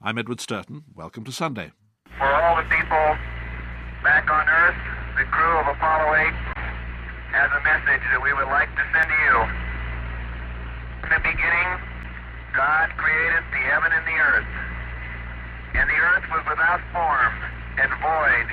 I'm Edward Sturton. Welcome to Sunday. For all the people back on Earth, the crew of Apollo 8 has a message that we would like to send to you. In the beginning, God created the heaven and the earth. And the earth was without form and void,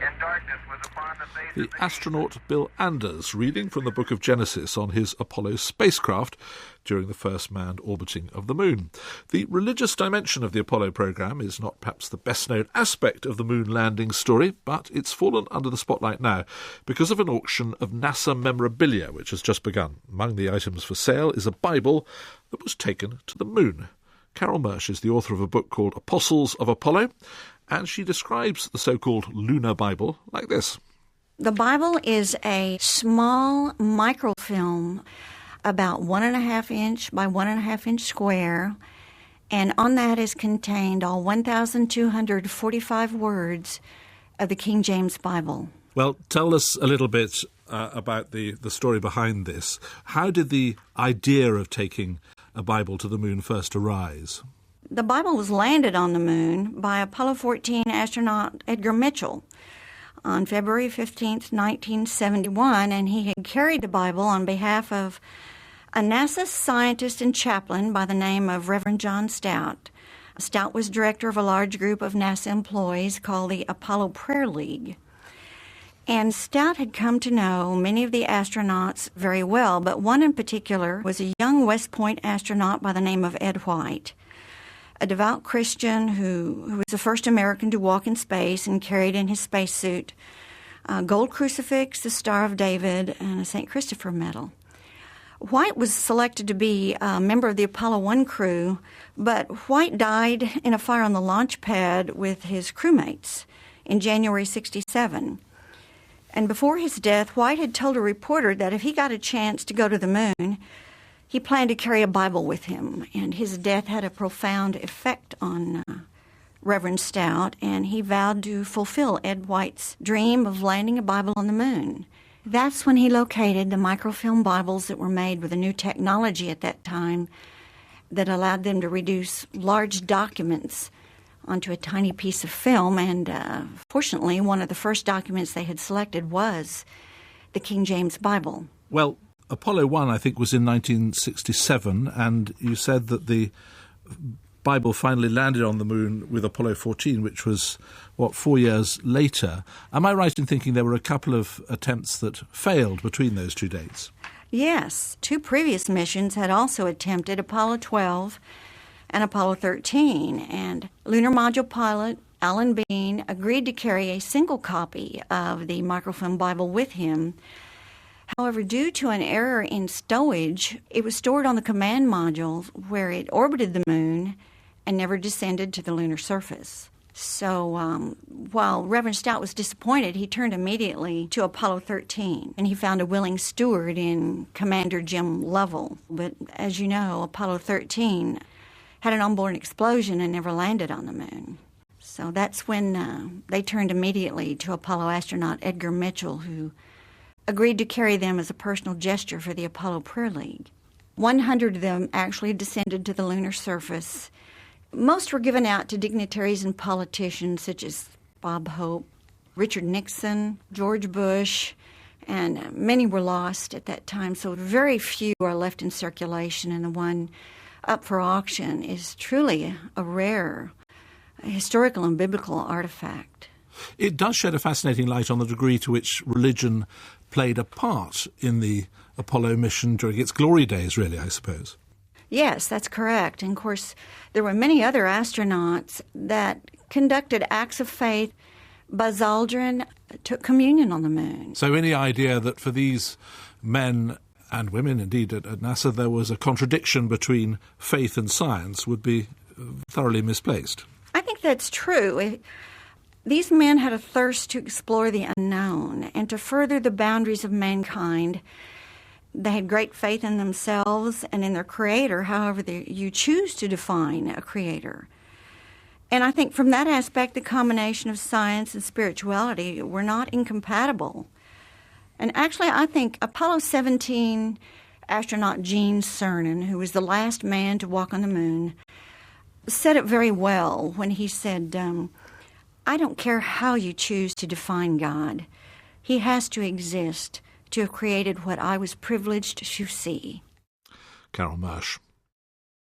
and darkness was upon the face of the deep. Astronaut Bill Anders reading from the book of Genesis on his Apollo spacecraft during the first manned orbiting of the moon. The religious dimension of the Apollo program is not perhaps the best-known aspect of the moon landing story, but it's fallen under the spotlight now because of an auction of NASA memorabilia which has just begun. Among the items for sale is a Bible that was taken to the moon. Carol Mersch is the author of a book called Apostles of Apollo, and she describes the so-called Lunar Bible like this. The Bible is a small microfilm about 1.5 inch by 1.5 inch square, and on that is contained all 1,245 words of the King James Bible. Well, tell us a little bit about the story behind this. How did the idea of taking a Bible to the moon first arise? The Bible was landed on the moon by Apollo 14 astronaut Edgar Mitchell on February 15th, 1971, and he had carried the Bible on behalf of a NASA scientist and chaplain by the name of Reverend John Stout. Stout was director of a large group of NASA employees called the Apollo Prayer League. And Stout had come to know many of the astronauts very well, but one in particular was a young West Point astronaut by the name of Ed White, a devout Christian who was the first American to walk in space and carried in his spacesuit a gold crucifix, the Star of David, and a St. Christopher medal. White was selected to be a member of the Apollo 1 crew, but White died in a fire on the launch pad with his crewmates in January 1967. And before his death, White had told a reporter that if he got a chance to go to the moon, he planned to carry a Bible with him. And his death had a profound effect on Reverend Stout, and he vowed to fulfill Ed White's dream of landing a Bible on the moon. That's when he located the microfilm Bibles that were made with a new technology at that time that allowed them to reduce large documents onto a tiny piece of film, and fortunately, one of the first documents they had selected was the King James Bible. Well, Apollo 1, I think, was in 1967, and you said that the Bible finally landed on the moon with Apollo 14, which was, 4 years later. Am I right in thinking there were a couple of attempts that failed between those two dates? Yes. 2 previous missions had also attempted Apollo 12 and Apollo 13, and Lunar Module pilot Alan Bean agreed to carry a single copy of the microfilm Bible with him. However, due to an error in stowage, it was stored on the command module where it orbited the moon and never descended to the lunar surface. So while Reverend Stout was disappointed, he turned immediately to Apollo 13, and he found a willing steward in Commander Jim Lovell. But as you know, Apollo 13 had an onboard explosion and never landed on the moon. So that's when they turned immediately to Apollo astronaut Edgar Mitchell, who agreed to carry them as a personal gesture for the Apollo Prayer League. 100 of them actually descended to the lunar surface. Most were given out to dignitaries and politicians such as Bob Hope, Richard Nixon, George Bush, and many were lost at that time, so very few are left in circulation, and the one up for auction is truly a rare historical and biblical artifact. It does shed a fascinating light on the degree to which religion played a part in the Apollo mission during its glory days, really, I suppose. Yes, that's correct. And, of course, there were many other astronauts that conducted acts of faith. Buzz Aldrin took communion on the moon. So any idea that for these men and women, indeed, at NASA, there was a contradiction between faith and science would be thoroughly misplaced. I think that's true. These men had a thirst to explore the unknown and to further the boundaries of mankind. They had great faith in themselves and in their creator, however you choose to define a creator. And I think from that aspect, the combination of science and spirituality were not incompatible. And actually, I think Apollo 17 astronaut Gene Cernan, who was the last man to walk on the moon, said it very well when he said, I don't care how you choose to define God. He has to exist to have created what I was privileged to see. Carol Marsh.